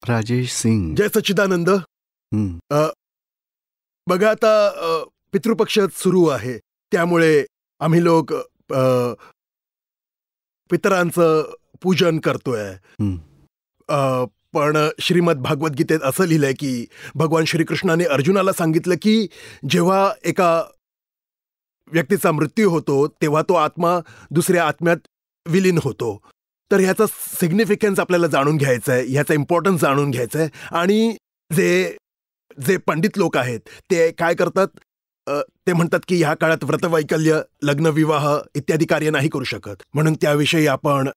राजेश सिंग. जय सच्चिदानंद. बघा आता पितृपक्ष सुरू आहे, त्यामुळे आम्ही लोक पितरांचं पूजन करतोय. पण श्रीमद भागवद्गीतेत असं लिहिलंय की भगवान श्रीकृष्णाने अर्जुनाला सांगितलं की जेव्हा एका व्यक्तीचा मृत्यू होतो तेव्हा तो आत्मा दुसऱ्या आत्म्यात विलीन होतो. तर ह्याचा सिग्निफिकन्स आपल्याला जाणून घ्यायचा आहे, ह्याचा इम्पॉर्टन्स जाणून घ्यायचा आहे. आणि जे पंडित लोक आहेत ते काय करतात, ते म्हणतात की ह्या काळात व्रतवैकल्य, लग्न, विवाह इत्यादी कार्य नाही करू शकत. म्हणून त्याविषयी आपण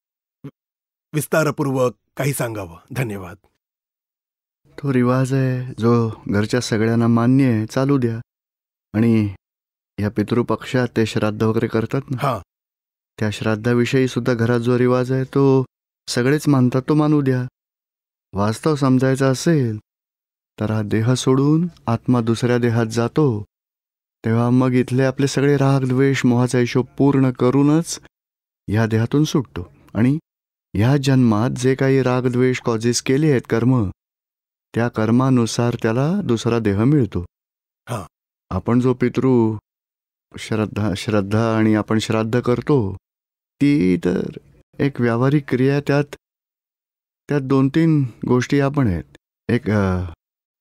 विस्तारपूर्वक काही सांगावं. धन्यवाद. तो रिवाज आहे जो घरच्या सगळ्यांना मान्य आहे, चालू द्या. आणि या पितृपक्षात ते श्राद्ध वगैरे करतात ना, त्या श्राद्धाविषयी सुद्धा घरात जो रिवाज आहे तो सगळेच मानतात, तो मानू द्या. वास्तव समजायचं असेल तर हा देह सोडून आत्मा दुसऱ्या देहात जातो, तेव्हा मग इथले आपले सगळे राग, द्वेष, मोहाचा हिशोब पूर्ण करूनच ह्या देहातून सुटतो. आणि ह्या जन्मात जे काही राग, द्वेष, कॉजेस केले आहेत, कर्म, त्या कर्मानुसार त्याला दुसरा देह मिळतो. आपण जो पितृ श्रद्धा आणि आपण श्राद्ध करतो ती तर एक व्यावहारिक क्रिया. त्यात 2-3 गोष्टी आपण आहेत. एक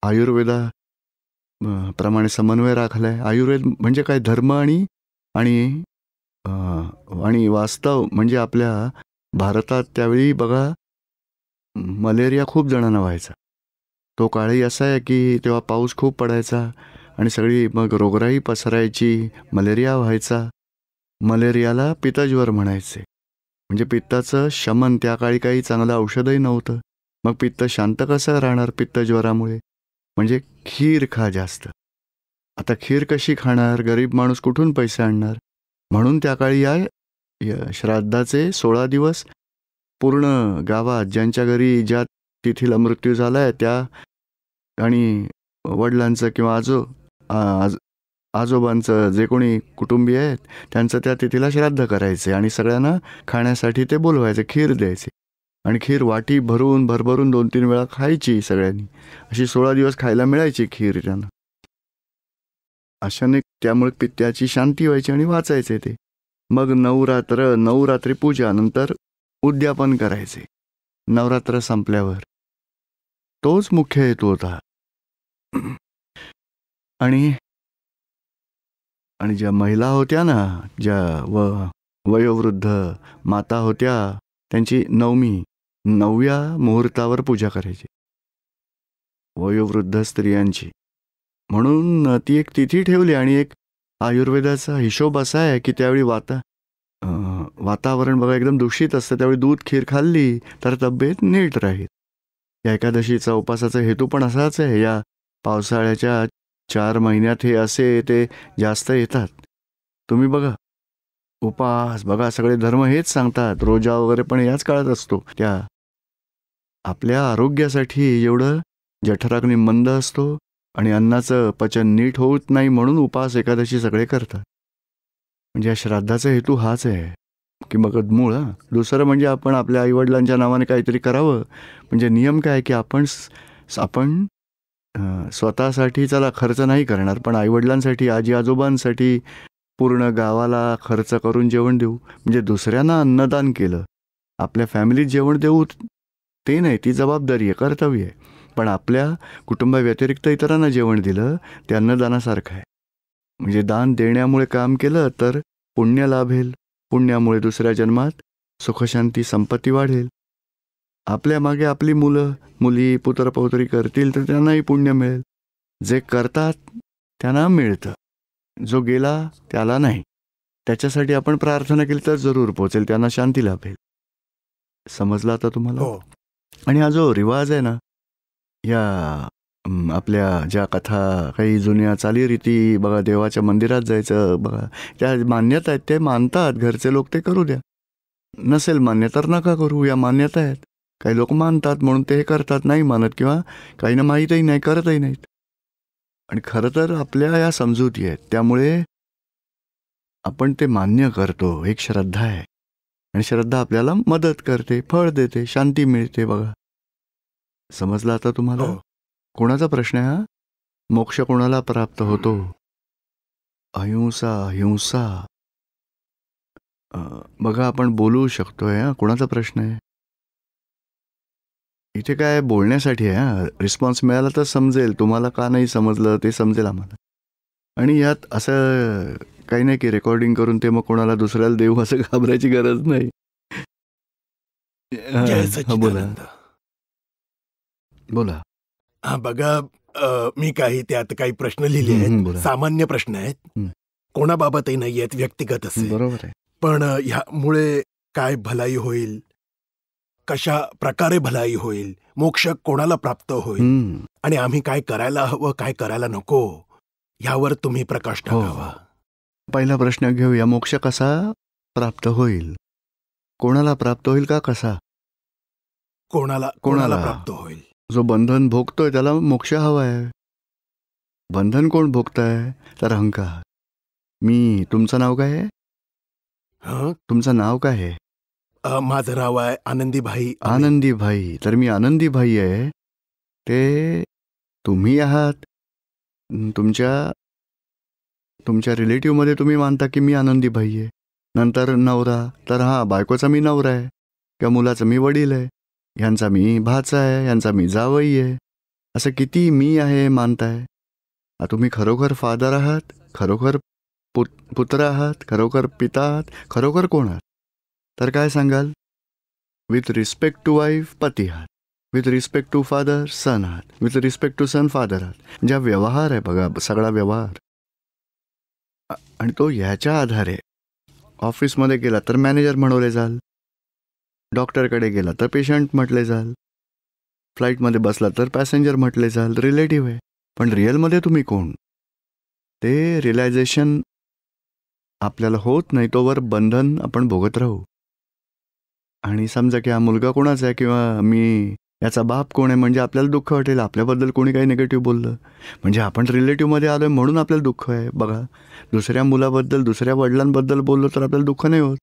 आयुर्वेदा प्रमाणे समन्वय राखलाय. आयुर्वेद म्हणजे काय, धर्म आणि वास्तव. म्हणजे आपल्या भारतात त्यावेळी बघा मलेरिया खूप जणांना व्हायचा. तो काळही असा आहे की तेव्हा पाऊस खूप पडायचा आणि सगळी मग रोगराई पसरायची, मलेरिया व्हायचा. मलेरियाला पित्तज्वर म्हणायचे. म्हणजे पित्ताचं शमन. त्या काळी काही चांगलं औषधही नव्हतं. मग पित्त शांत कसं राहणार पित्तज्वरामुळे? म्हणजे खीर खा जास्त. आता खीर कशी खाणार? गरीब माणूस कुठून पैसे आणणार? म्हणून त्या काळी या श्राद्धाचे 16 दिवस पूर्ण गावात ज्यांच्या घरी ज्या तिथीला मृत्यू झालाय त्या आणि वडिलांचं किंवा आजोबांचं जे कोणी कुटुंबीय आहेत त्यांचं त्या तिथीला श्राद्ध करायचे आणि सगळ्यांना खाण्यासाठी ते बोलवायचे, खीर द्यायचे. आणि खीर वाटी भरभरून 2-3 वेळा खायची सगळ्यांनी. अशी 16 दिवस खायला मिळायची खीर त्यांना. अशाने त्यामुळे पित्ताची शांती व्हायची आणि वाचायचे ते. मग 9 रात्री पूजा, नंतर उद्यापन करायचे नवरात्र संपल्यावर. तोच मुख्य हेतू होता. आणि ज्या महिला होत्या ना, ज्या वयोवृद्ध माता होत्या, त्यांची 9व्या मुहूर्तावर पूजा करायची, वयोवृद्ध स्त्रियांची. म्हणून ती एक तिथी ठेवली. आणि एक आयुर्वेदाचा हिशोब असा आहे की त्यावेळी वातावरण बघा एकदम दूषित असतं, त्यावेळी दूध, खीर खाल्ली तर तब्येत नीट राहील. या एकादशीचा उपासाचा हेतू पण असाच आहे. या पावसाळ्याच्या 4 महिन्यात हे असे ते जास्त येतात. तुम्ही बघा उपास, बघा सगळे धर्म हेच सांगतात. रोजा वगैरे पण याच काळात असतो. त्या आपल्या आरोग्यासाठी एवढं जठराग्नी मंद असतो आणि अन्नाचं पचन नीट होत नाही, म्हणून उपास एकादशी सगळे करतात. म्हणजे या श्राद्धाचा हेतू हाच आहे की मग मूळ. दुसरं म्हणजे आपण आपल्या आईवडिलांच्या नावाने काहीतरी करावं. म्हणजे नियम काय की आपण स्वतःसाठी चला खर्च नाही करणार, पण आईवडिलांसाठी, आजी आजोबांसाठी पूर्ण गावाला खर्च करून जेवण देऊ. म्हणजे दुसऱ्यांना अन्नदान केलं, आपल्या फॅमिलीत जेवण देऊ ते नाही, ती जबाबदारी आहे, कर्तव्य आहे. पण आपल्या कुटुंबाव्यतिरिक्त इतरांना जेवण दिलं ते अन्नदानासारखं आहे. म्हणजे दान देण्यामुळे काम केलं तर पुण्य लाभेल. पुण्यामुळे दुसऱ्या जन्मात सुखशांती, संपत्ती वाढेल. आपल्या मागे आपली मुली, पुत्रपौत्री करतील तर त्यांनाही पुण्य मिळेल. जे करतात त्यांना मिळतं, जो गेला त्याला नाही. त्याच्यासाठी आपण प्रार्थना केली तर जरूर पोचेल, त्यांना शांती लाभेल. समजलं आता तुम्हाला? आणि हा जो रिवाज आहे ना, या आपल्या ज्या कथा, काही जुन्या चालीरीती बघा, देवाच्या मंदिरात जायचं बघा, त्या मान्यता आहेत, ते मानतात घरचे लोक, ते करू द्या. नसेल मान्य तर नका करू, या मान्यता आहेत. काही लोक मानतात म्हणून ते करतात, नाही मानत किंवा काहींना माहीतही नाही, करतही नाहीत. आणि खरं तर आपल्या या समजुती आहेत, त्यामुळे आपण ते मान्य करतो. एक श्रद्धा आहे आणि श्रद्धा आपल्याला मदत करते, फळ देते, शांती मिळते. बघा समजलं आता तुम्हाला? हो. कोणाचा प्रश्न आहे हा? मोक्ष कोणाला प्राप्त होतो? अहिंसा, हिंसा. बघा आपण बोलू शकतोय. कोणाचा प्रश्न आहे? इथे काय बोलण्यासाठी आहे. रिस्पॉन्स मिळाला तर समजेल. तुम्हाला का नाही समजलं ते समजेल आम्हाला. आणि यात असं काही नाही की रेकॉर्डिंग करून ते मग कोणाला दुसऱ्याला देऊ असं घाबरायची गरज नाही. जय बोला सच्चिदानंद. बोला. हा बघा, मी त्यात काही प्रश्न लिहिले आहेत. सामान्य प्रश्न आहेत, कोणाबाबतही नाही आहेत, व्यक्तिगत असे. बरोबर आहे. पण ह्यामुळे काय भलाई होईल, कशा प्रकारे भलाई होईल, मोक्ष कोणाला प्राप्त होईल आणि आम्ही काय करायला हवं, काय करायला नको, ह्यावर तुम्ही प्रकाश टाकावा. पहिला प्रश्न घेऊया. मोक्ष कसा प्राप्त होईल? कोणाला प्राप्त होईल का कसा? कोणाला प्राप्त होईल? जो बंधन भोगतोय त्याला मोक्ष हवा आहे. बंधन कोण भोगताय? तर अहंकार. मी. तुमचं नाव काय आहे? तुमचं नाव काय आहे? माझं नाव आहे आनंदीभाई. आनंदीभाई. तर मी आनंदीभाई आहे. ते तुम्ही आहात. तुमच्या रिलेटिव्हमध्ये तुम्ही मानता की मी आनंदीभाई आहे. नंतर नवरा, तर बायकोचा मी नवरा आहे, किंवा मुलाचा मी वडील आहे, ह्यांचा मी भाचा आहे, ह्यांचा मी जावई आहे. असं किती मी आहे मानताय. तुम्ही खरोखर फादर आहात, खरोखर पुत्र आहात, खरोखर पिता आहात, खरोखर कोण आहात? तर काय सांगाल? विथ रिस्पेक्ट टू वाईफ पती आहात, with respect to father son आहात, with respect to son father आहात. म्हणजे व्यवहार आहे बघा, सगळा व्यवहार. आणि तो ह्याच्या आधारे ऑफिसमध्ये गेला तर मॅनेजर म्हणवले जाल, डॉक्टरकडे गेला तर पेशंट म्हटले जाल, फ्लाईटमध्ये बसला तर पॅसेंजर म्हटले जाल. रिलेटिव्ह आहे. पण रिअलमध्ये तुम्ही कोण? ते रिअलायझेशन आपल्याला होत नाही तोवर बंधन आपण भोगत राहू. आणि समजा की हा मुलगा कोणाचा आहे किंवा मी याचा बाप कोण आहे म्हणजे आपल्याला दुःख वाटेल. आपल्याबद्दल कोणी काही निगेटिव्ह बोललं म्हणजे आपण रिलेटिव्हमध्ये आलोय म्हणून आपल्याला दुःख आहे. बघा, दुसऱ्या मुलाबद्दल, दुसऱ्या वडिलांबद्दल बोललो तर आपल्याला दुःख नाही होत.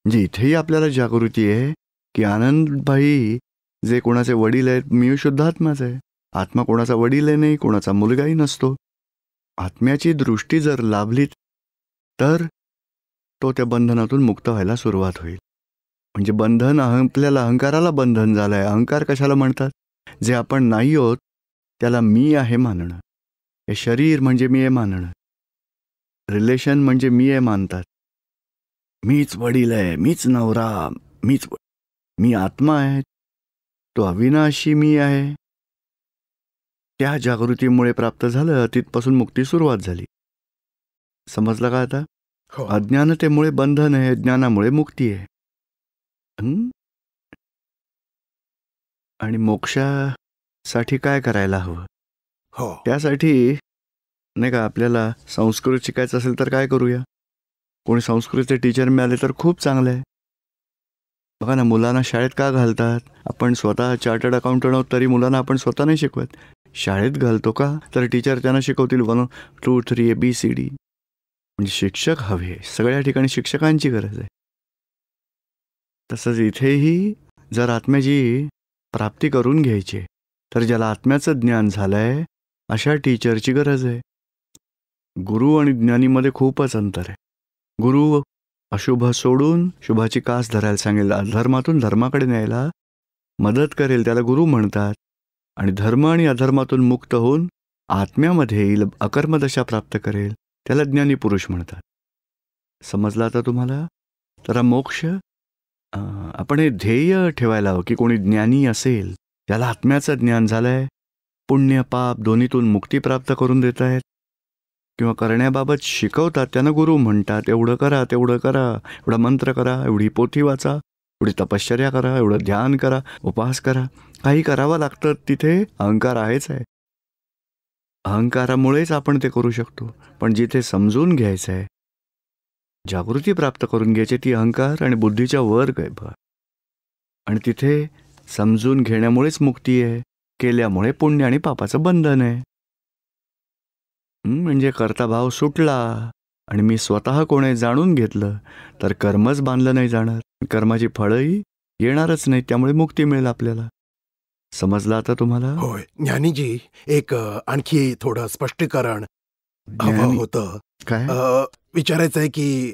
म्हणजे इथेही आपल्याला जागृती आहे की आनंदभाई जे कोणाचे वडील आहेत, मी शुद्धात्माच आहे. आत्मा कोणाचा वडील आहे नाही, कोणाचा मुलगाही नसतो. आत्म्याची दृष्टी जर लाभली तर तो त्या बंधनातून मुक्त व्हायला सुरुवात होईल. म्हणजे बंधन आपल्याला अहंकाराला बंधन झालंय. अहंकार कशाला म्हणतात? जे आपण नाही होत त्याला मी आहे मानणं. हे शरीर म्हणजे मी आहे मानणं, रिलेशन म्हणजे मी आहे मानतात. मीच वडील आहे, मीच नवरा, मी आत्मा आहे, तो अविनाशी मी आहे. त्या जागृतीमुळे प्राप्त झालं, तिथपासून मुक्ती सुरुवात झाली. समजलं का आता? अज्ञानतेमुळे बंधन आहे, ज्ञानामुळे मुक्ती आहे. आणि मोक्षासाठी काय करायला हवं? त्यासाठी नाही का आपल्याला संस्कृत शिकायचं असेल तर काय करूया? कोणी संस्कृतचे टीचर मिळाले तर खूप चांगलं आहे. बघा ना, मुलांना शाळेत का घालतात? आपण स्वतः चार्टर्ड अकाउंटंट आहोत तरी मुलांना आपण स्वतः नाही शिकवत. शाळेत घालतो का? तर टीचर त्यांना शिकवतील 1 2 3 ABCD. म्हणजे शिक्षक हवे. सगळ्या ठिकाणी शिक्षकांची गरज आहे. तसंच इथेही जर आत्म्याची प्राप्ती करून घ्यायची तर ज्याला आत्म्याचं ज्ञान झालंय अशा टीचरची गरज आहे. गुरु आणि ज्ञानीमध्ये खूपच अंतर आहे. गुरु अशुभ सोडून शुभाची कास धरायला सांगेल, अधर्मातून धर्माकडे न्यायला मदत करेल, त्याला गुरु म्हणतात. आणि धर्म आणि अधर्मातून मुक्त होऊन आत्म्यामध्ये येईल, अकर्मदशा प्राप्त करेल, त्याला ज्ञानी पुरुष म्हणतात. समजलं आता तुम्हाला? तर मोक्ष आपण हे ध्येय ठेवायला हवं की कोणी ज्ञानी असेल, ज्याला आत्म्याचं ज्ञान झालंय, पुण्य पाप दोन्हीतून मुक्ती प्राप्त करून देत आहेत किंवा करण्याबाबत शिकवतात, त्यांना गुरु म्हणतात. एवढं करा, तेवढं करा, एवढा मंत्र करा, एवढी पोथी वाचा, एवढी तपश्चर्या करा, एवढं ध्यान करा, उपास करा. काही करावं लागतं. तिथे अहंकार आहेच आहे. अहंकारामुळेच आपण ते करू शकतो. पण जिथे समजून घ्यायचं आहे, जागृती प्राप्त करून घ्यायची, ती अहंकार आणि बुद्धीच्या वर आहे बघा. आणि तिथे समजून घेण्यामुळेच मुक्ती आहे, केल्यामुळे पुण्य आणि पापाचं बंधन आहे. म्हणजे कर्ताभाव सुटला आणि मी स्वतः कोण आहे जाणून घेतलं तर कर्मच बांधलं नाही जाणार, कर्माची फळंही येणारच नाही. त्यामुळे मुक्ती मिळेल आपल्याला. समजलं आता तुम्हाला? होय ज्ञानीजी, एक आणखी थोडं स्पष्टीकरण हवं ज्ञानी होतं. काय? विचारायचं आहे की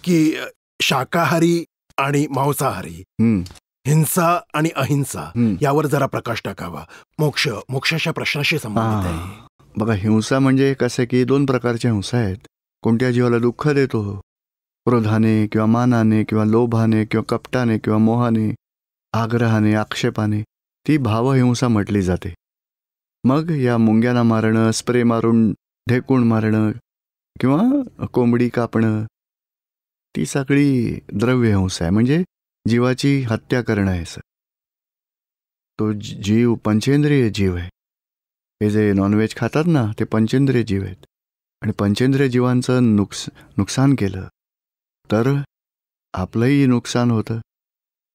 की शाकाहारी आणि मांसाहारी, हं, हिंसा आणि अहिंसा हं. यावर जरा प्रकाश टाकावा. मोक्षाच्या प्रश्नाशी संबंधित आहे. हां. बघा, हिंसा म्हणजे कसं आहे की 2 प्रकारच्या हिंसा आहेत. कोणत्या जीवाला दुःख देतो, क्रोधाने किंवा मानाने किंवा लोभाने किंवा कपटाने किंवा मोहाने, आग्रहाने, आक्षेपाने, ती भावहिंसा म्हटली जाते. मग या मुंग्यांना मारणं, स्प्रे मारून ढेकून मारणं किंवा कोंबडी कापणं, ती सगळी द्रव्यहिंसा आहे. म्हणजे जीवाची हत्या करणं आहे असं. तो जीव पंचेंद्रिय जीव आहे. हे जे नॉनव्हेज खातात ना, ते पंचेंद्रिय जीव आहेत. आणि पंचेंद्रिय जीवांचं नुकसान केलं तर आपलंही नुकसान होतं.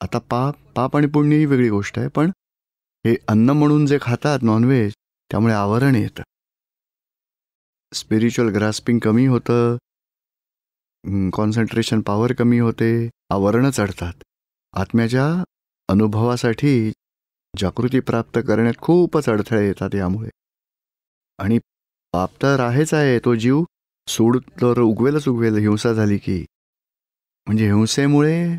आता पाप आणि पुण्य ही वेगळी गोष्ट आहे, पण हे अन्न म्हणून जे खातात नॉनव्हेज, त्यामुळे आवरण येतं. स्पिरिच्युअल ग्रास्पिंग कमी होतं, कॉन्सन्ट्रेशन पॉवर कमी होते, आवरणं चढतात. आत्म्याच्या अनुभवासाठी जागृती प्राप्त करण्यात खूपच अडथळे येतात यामुळे. आणि पाप तर आहेच आहे, तो जीव सूड तर उगवेलच उगवेल हिंसा झाली की. म्हणजे हिंसेमुळे,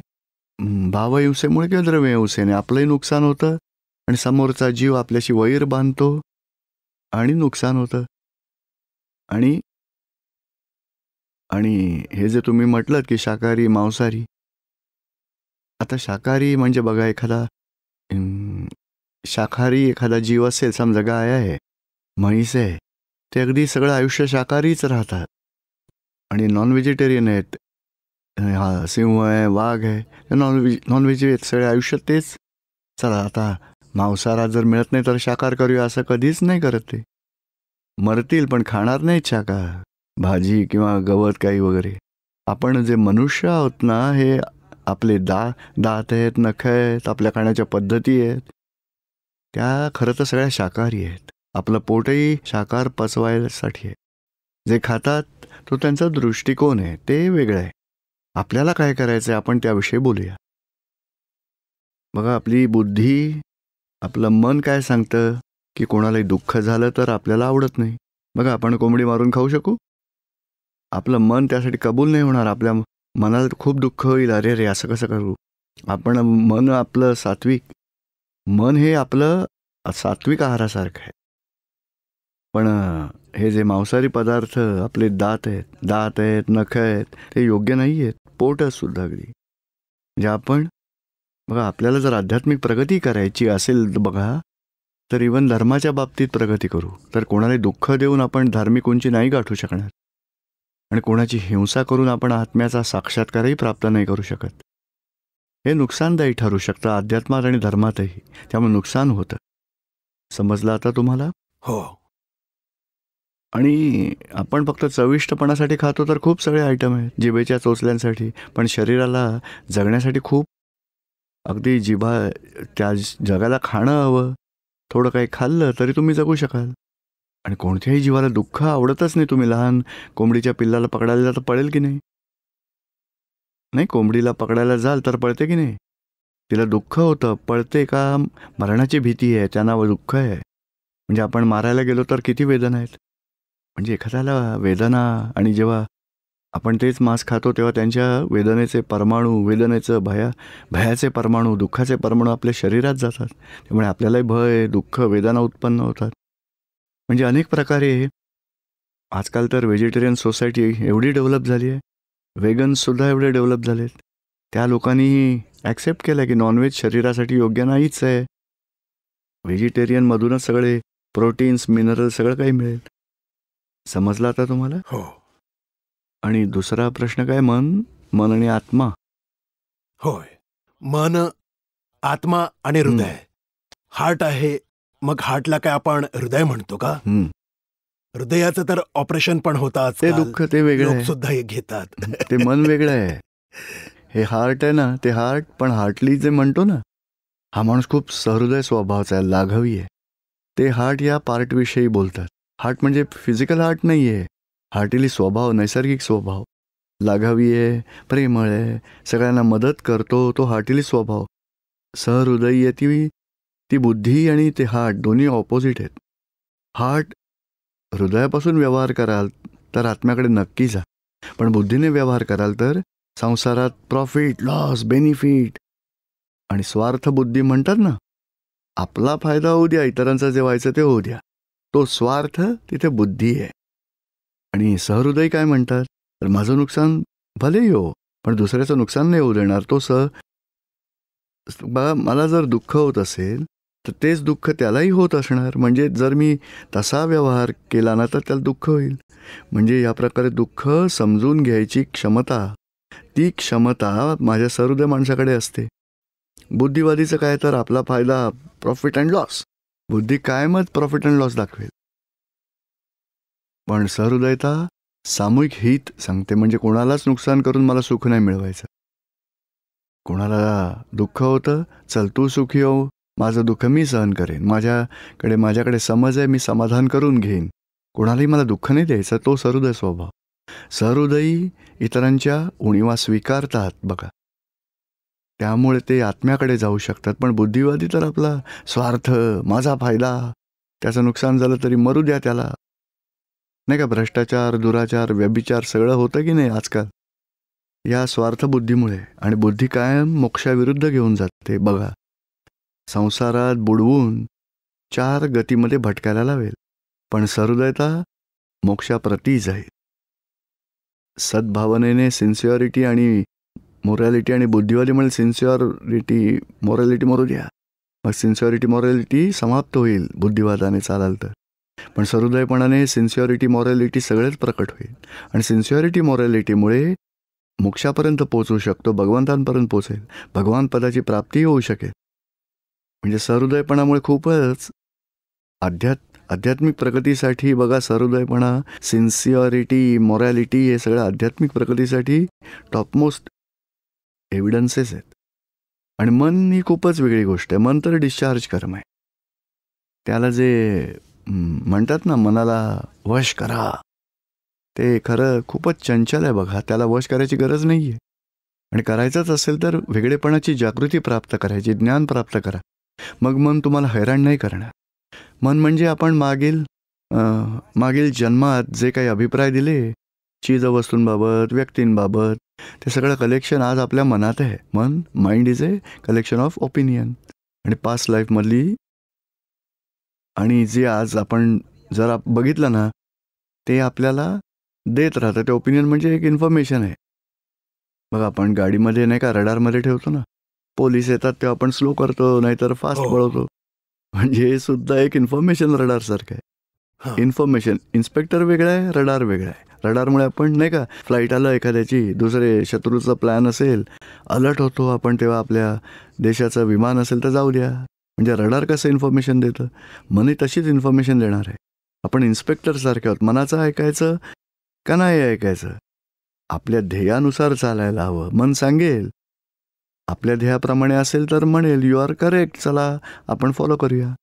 भावहिंसेमुळे किंवा द्रव्यहिंसेने आपलंही नुकसान होतं आणि समोरचा जीव आपल्याशी वैर बांधतो आणि नुकसान होतं. आणि आणि हे जे तुम्ही म्हटलं की शाकाहारी मांसाहारी, आता शाकाहारी म्हणजे बघा, शाकाहारी एखादा जीव असेल, समजा गाय आहे, म्हैस आहे, ते अगदी सगळं आयुष्य शाकाहारीच राहतात. आणि नॉन व्हेजिटेरियन आहेत, हा सिंह आहे, वाघ आहे, नॉनव्हेज आहेत, सगळे आयुष्यात तेच. चला आता मांसाहार जर मिळत नाही तर शाकाहार करूया असं कधीच नाही करत ते. मरतील पण खाणार नाहीत शाकाहार, भाजी किंवा गवत काही वगैरे. आपण जे मनुष्य आहोत ना, हे आपले दात आहेत, नख आहेत, आपल्या खाण्याच्या पद्धती आहेत, त्या खरं तर सगळ्या शाकाहारी आहेत. आपलं पोटही शाकाहार पचवायसाठी आहे. जे खातात तो त्यांचा दृष्टिकोन आहे, ते वेगळं आहे. आपल्याला काय करायचं आहे आपण त्याविषयी बोलूया. बघा, आपली बुद्धी, आपलं मन काय सांगतं की कोणालाही दुःख झालं तर आपल्याला आवडत नाही. बघा, आपण कोंबडी मारून खाऊ शकू? आपलं मन त्यासाठी कबूल नाही होणार. आपल्या मनाला खूप दुःख होईल, अरे रे असं कसं करू. आपण मन आपलं सात्विक, मन हे आपलं सात्विक आहारासारखं आहे. पण हे जे मांसाहारी पदार्थ, आपले दात आहेत, नख आहेत, ते योग्य नाही आहेत. पोटच सुद्धा अगदी. म्हणजे आपण बघा, आपल्याला जर आध्यात्मिक प्रगती करायची असेल बघा, तर इव्हन धर्माच्या बाबतीत प्रगती करू तर कोणाला दुःख देऊन आपण धार्मिक उंची नाही गाठू शकणार. आणि कोणाची हिंसा करून आपण आत्म्याचा साक्षात्कारही प्राप्त नाही करू शकत. हे नुकसानदायी ठरू शकतं अध्यात्मात आणि धर्मातही. त्यामुळे नुकसान होतं. समजलं आता तुम्हाला? हो. आणि आपण फक्त चविष्टपणासाठी खातो तर खूप सगळे आयटम आहेत जिभेच्या चोचल्यांसाठी, पण शरीराला जगण्यासाठी खूप, अगदी त्या जगाला खाणं हवं. थोडं काही खाल्लं तरी तुम्ही जगू शकाल. आणि कोणत्याही जीवाला दुःख आवडतच नाही. तुम्ही लहान कोंबडीच्या पिल्लाला पकडायला तर पळेल की नाही? नाही, कोंबडीला पकडायला जाल तर पळते की नाही? तिला दुःख होतं, पळते का? मरणाची भीती आहे, त्यांना दुःख आहे. म्हणजे आपण मारायला गेलो तर किती वेदना आहेत. म्हणजे एखाद्याला वेदना, आणि जेव्हा आपण तेच मांस खातो तेव्हा त्यांच्या वेदनेचे परमाणू, भयाचे परमाणू, दुःखाचे परमाणू आपल्या शरीरात जातात. त्यामुळे आपल्यालाही भय, दुःख, वेदना उत्पन्न होतात. म्हणजे अनेक प्रकारे आजकाल तर व्हेजिटेरियन सोसायटी एवढी डेव्हलप झाली आहे, वेगन्ससुद्धा एवढे डेव्हलप झालेत. त्या लोकांनी ॲक्सेप्ट केलं की नॉनव्हेज शरीरासाठी योग्य नाहीच आहे. व्हेजिटेरियनमधूनच सगळे प्रोटीन्स, मिनरल सगळं काही मिळेल. समजलं आता तुम्हाला? हो. आणि दुसरा प्रश्न काय? मन आणि आत्मा. होय. मन, आत्मा आणि हृदय. हार्ट आहे, मग हार्टला काय आपण हृदय म्हणतो का? हृदयाचं तर ऑपरेशन पण होतं ते आजकाल. दुःख ते वेगळं आहे. लोक सुद्धा हे घेतात. ते मन वेगळं आहे. हे हार्ट आहे ना, ते हार्ट, पण हार्टली जे म्हणतो ना, हा माणूस खूप सहृदय स्वभावाचा आहे, लाघवी आहे. ते हार्ट या पार्टविषयी बोलतात. हार्ट म्हणजे फिजिकल हार्ट नाही आहे. हार्टली स्वभाव, नैसर्गिक स्वभाव, लाघवी आहे, प्रेमळ आहे, सगळ्यांना मदत करतो, तो हार्टली स्वभाव. सहृदयी ती ती बुद्धी आणि ते हार्ट दोन्ही ऑपोजिट आहेत. हार्ट हृदयापासून व्यवहार कराल तर आत्म्याकडे नक्की जा, पण बुद्धीने व्यवहार कराल तर संसारात प्रॉफिट, लॉस, बेनिफिट आणि स्वार्थ बुद्धी म्हणतात ना, आपला फायदा होऊ द्या, इतरांचं जे व्हायचं ते होऊ द्या. तो स्वार्थ तिथे बुद्धी आहे. आणि सहृदय काय म्हणतात, तर माझं नुकसान भलेही हो, पण दुसऱ्याचं नुकसान नाही होऊ देणार. तो बघा, मला जर दुःख होत असेल तर तेच दुःख त्यालाही होत असणार. म्हणजे जर मी तसा व्यवहार केला ना तर त्याला दुःख होईल. म्हणजे या प्रकारे दुःख समजून घ्यायची क्षमता, ती क्षमता माझ्या सहृदय माणसाकडे असते. बुद्धिवादीचं काय, तर आपला फायदा, प्रॉफिट अँड लॉस. बुद्धी कायमच प्रॉफिट अँड लॉस दाखवेल. पण सहृदयता सामूहिक हित सांगते. म्हणजे कोणालाच नुकसान करून मला सुख नाही मिळवायचं. कोणाला दुःख होतं, चल तू सुखी हो, माझं दुःख मी सहन करेन, माझ्याकडे समज आहे, मी समाधान करून घेईन. कोणालाही मला दुःख नाही द्यायचं. तो सहृदय स्वभाव. सहृदयी इतरांच्या उणीवा स्वीकारतात बघा, त्यामुळे ते आत्म्याकडे जाऊ शकतात. पण बुद्धिवादी तर आपला स्वार्थ, माझा फायदा, त्याचं नुकसान झालं तरी मरू द्या त्याला, नाही का. भ्रष्टाचार, दुराचार, व्यभिचार सगळं होतं की नाही आजकाल या स्वार्थ बुद्धीमुळे. आणि बुद्धी कायम मोक्षाविरुद्ध घेऊन जाते बघा. संसारात बुडवून 4 गतीमध्ये भटकायला लावेल, पण सहृदयता मोक्षाप्रती जाईल. सद्भावनेने सिन्सिअरिटी आणि मोरॅलिटी, आणि बुद्धिवादी म्हणजे सिन्सिअरिटी मोरॅलिटी मरू द्या, मग सिन्सिअरिटी मोरॅलिटी समाप्त होईल बुद्धिवादाने चालाल तर. पण सहृदयपणाने सिन्सिअरिटी मोरॅलिटी सगळेच प्रकट होईल. आणि सिन्सिअरिटी मोरॅलिटीमुळे मोक्षापर्यंत पोचू शकतो, भगवंतांपर्यंत पोचेल, भगवान पदाची प्राप्ती होऊ शकेल. म्हणजे सहृदयपणामुळे खूपच आध्यात्मिक प्रगतीसाठी बघा, सहृदयपणा, सिन्सिअरिटी, मोरॅलिटी हे सगळं आध्यात्मिक प्रगतीसाठी टॉपमोस्ट एव्हिडन्सेस आहेत. आणि मन ही खूपच वेगळी गोष्ट आहे. मन तर डिस्चार्ज कर्म आहे. त्याला जे म्हणतात ना, मनाला वश करा, ते खरं खूपच चंचल आहे बघा. त्याला वश करायची गरज नाही आहे. आणि करायचंच असेल तर वेगळेपणाची जागृती प्राप्त करायची, ज्ञान प्राप्त करा. मग मन तुम्हाला हैराण नाही करणार. मन म्हणजे आपण मागील जन्मात जे काही अभिप्राय दिले चीजवस्तूंबाबत, व्यक्तींबाबत, ते सगळं कलेक्शन आज आपल्या मनात आहे. Mind is a collection of opinion. आणि पास्ट लाईफमधली, आणि जे आज आपण जर बघितलं ना, ते आपल्याला देत राहतं. ते ओपिनियन म्हणजे एक इन्फॉर्मेशन आहे. बघा, आपण गाडीमध्ये नाही का रडारमध्ये ठेवतो ना, पोलीस येतात तेव्हा आपण स्लो करतो, नाहीतर फास्ट पळवतो. म्हणजे हे सुद्धा एक इन्फॉर्मेशन रडारसारखं आहे. इन्फॉर्मेशन, इन्स्पेक्टर वेगळा आहे, रडार वेगळा आहे. रडारमुळे आपण नाही का, फ्लाईट आलं एखाद्याची, दुसरे शत्रूचा प्लॅन असेल, अलर्ट होतो आपण, तेव्हा आपल्या देशाचं विमान असेल तर जाऊ द्या. म्हणजे रडार कसं इन्फॉर्मेशन देतं, मनही तशीच इन्फॉर्मेशन देणार आहे. आपण इन्स्पेक्टरसारखे आहोत. मनाचं ऐकायचं का नाही ऐकायचं, आपल्या ध्येयानुसार चालायला हवं. मन सांगेल, आपल्या ध्येयाप्रमाणे असेल तर म्हणेल यू आर करेक्ट, चला आपण फॉलो करूया.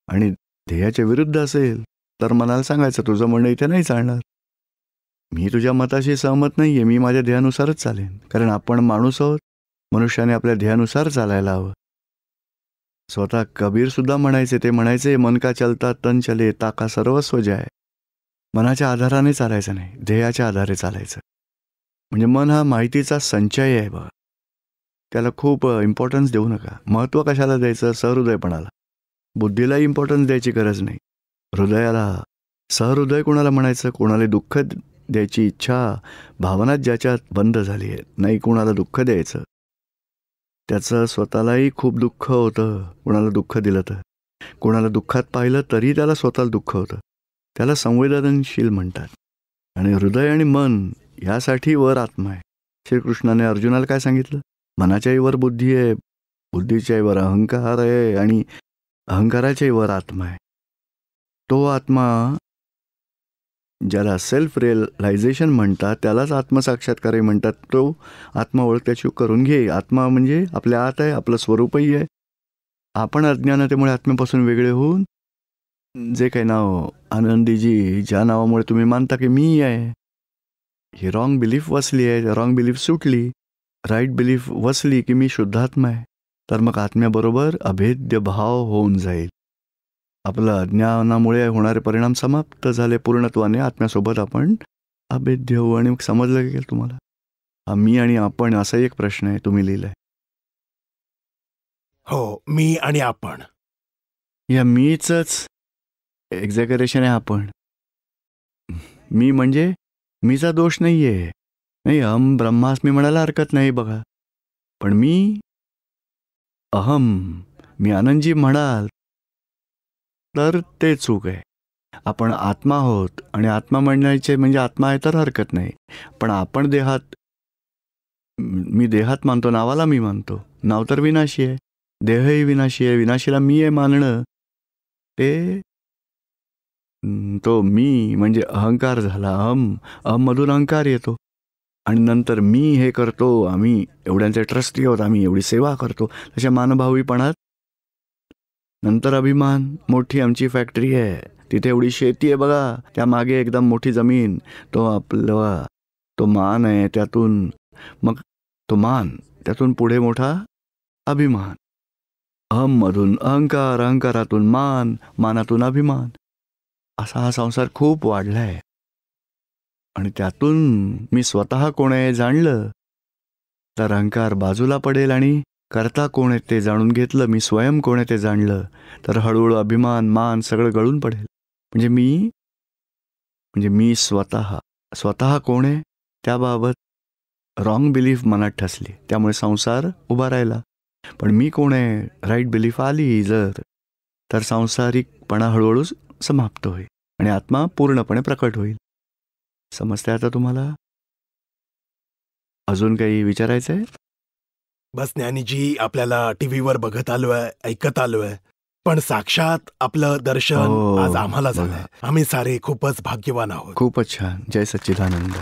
आणि ध्येयाच्या विरुद्ध असेल तर मनाला सांगायचं तुझं म्हणणं इथे नाही चालणार, मी तुझ्या मताशी सहमत नाही आहे, मी माझ्या ध्येयानुसारच चालेन. कारण आपण माणूस आहोत, मनुष्याने आपल्या ध्येयानुसार चालायला हवं. स्वतः कबीरसुद्धा म्हणायचे, ते म्हणायचे मन का चलता तन चले, ताका सर्वस्व जाय. मनाच्या आधाराने चालायचं नाही, ध्येयाच्या आधारे चालायचं. म्हणजे मन हा माहितीचा संचय आहे बघा. त्याला खूप इम्पॉर्टन्स देऊ नका. महत्त्व कशाला द्यायचं, सहृदयपणाला. बुद्धीला इम्पॉर्टन्स द्यायची गरज नाही, हृदयाला. सहृदय कोणाला म्हणायचं, कोणाला दुःख द्यायची इच्छा, भावना ज्याच्यात बंद झाली आहे, नाही कोणाला दुःख द्यायचं. त्याचं स्वतःलाही खूप दुःख होतं कोणाला दुःख दिलं तर. कोणाला दुःखात पाहिलं तरी त्याला स्वतःला दुःख होतं. त्याला संवेदनशील म्हणतात. आणि हृदय आणि मन यासाठी वर आत्मा आहे. श्रीकृष्णाने अर्जुनाला काय सांगितलं, मनाच्याही वर बुद्धी आहे, बुद्धीच्याही वर अहंकार आहे, आणि अहंकाराच्याही वर आत्मा आहे. तो आत्मा ज्याला सेल्फ रिअलायझेशन म्हणतात, त्यालाच आत्मसाक्षात्कारही म्हणतात. तो आत्मा ओळख त्याची करून घे. आत्मा म्हणजे आपल्या आत आहे, आपलं स्वरूपही आहे. आपण अज्ञानातेमुळे आत्म्यापासून वेगळे होऊन जे काही नाव आनंदीजी, ज्या नावामुळे तुम्ही मानता की मी आहे, ही रॉंग बिलीफ वसली आहे. रॉंग बिलीफ सुटली, राईट बिलीफ वसली की मी शुद्धात्मा आहे. तर मग आत्म्याबरोबर अभेद्य भाव होऊन जाईल. आपलं अज्ञानामुळे होणारे परिणाम समाप्त झाले. पूर्णत्वाने आत्म्यासोबत आपण अभेद्य होऊ. आणि मग समजलं गेलं तुम्हाला. हा मी आणि आपण असा एक प्रश्न आहे तुम्ही लिहिलाय. हो, मी आणि आपण. या मीच एक्झॅगरेशन आहे आपण. मी म्हणजे मीचा दोष नाहीये. नाही, अहम ब्रह्मास्मी म्हणायला हरकत नाही बघा. पण मी अहम, मी आनंदजी म्हणाल तर ते चूक आहे. आपण आत्मा आहोत आणि आत्मा म्हणायचे म्हणजे आत्मा आहे तर हरकत नाही. पण आपण देहात, मी देहात मानतो, नावाला मी मानतो. नाव तर विनाशी आहे, देहही विनाशी आहे. विनाशीला मी आहे मानणं ते तो मी म्हणजे अहंकार झाला. अहममधून अहंकार येतो आणि नंतर मी हे करतो, आम्ही एवढ्यांचे ट्रस्टी आहोत, आम्ही एवढी सेवा करतो, तशा मानभावीपणात नंतर अभिमान. मोठी आमची फॅक्टरी आहे, तिथे एवढी शेती आहे बघा, त्या मागे एकदम मोठी जमीन, तो आपला तो मान आहे. त्यातून मग तो मान, त्यातून पुढे मोठा अभिमान. अहममधून अहंकार, अहंकारातून मान, मानातून अभिमान. असा हा संसार खूप वाढलाय. आणि त्यातून मी स्वतः कोण आहे जाणलं तर अहंकार बाजूला पडेल. आणि करता कोण आहे ते जाणून घेतलं, मी स्वयं कोण आहे ते जाणलं तर हळूहळू अभिमान, मान सगळं गळून पडेल. म्हणजे मी स्वतः कोण आहे त्याबाबत रॉंग बिलीफ मनात ठसली. त्यामुळे संसार उभा राहिला. पण मी कोण आहे राईट बिलीफ आली जर, तर सांसारिकपणा हळूहळू समाप्त होईल आणि आत्मा पूर्णपणे प्रकट होईल. समजते आता तुम्हाला? अजून काही विचारायचं आहे? बस ज्ञानीजी, आपल्याला टीव्हीवर बघत आलोय, ऐकत आलोय, पण साक्षात आपलं दर्शन आज आम्हाला झालंय. आम्ही सारे खूपच भाग्यवान आहोत. खूपच छान. जय सच्चिदानंद.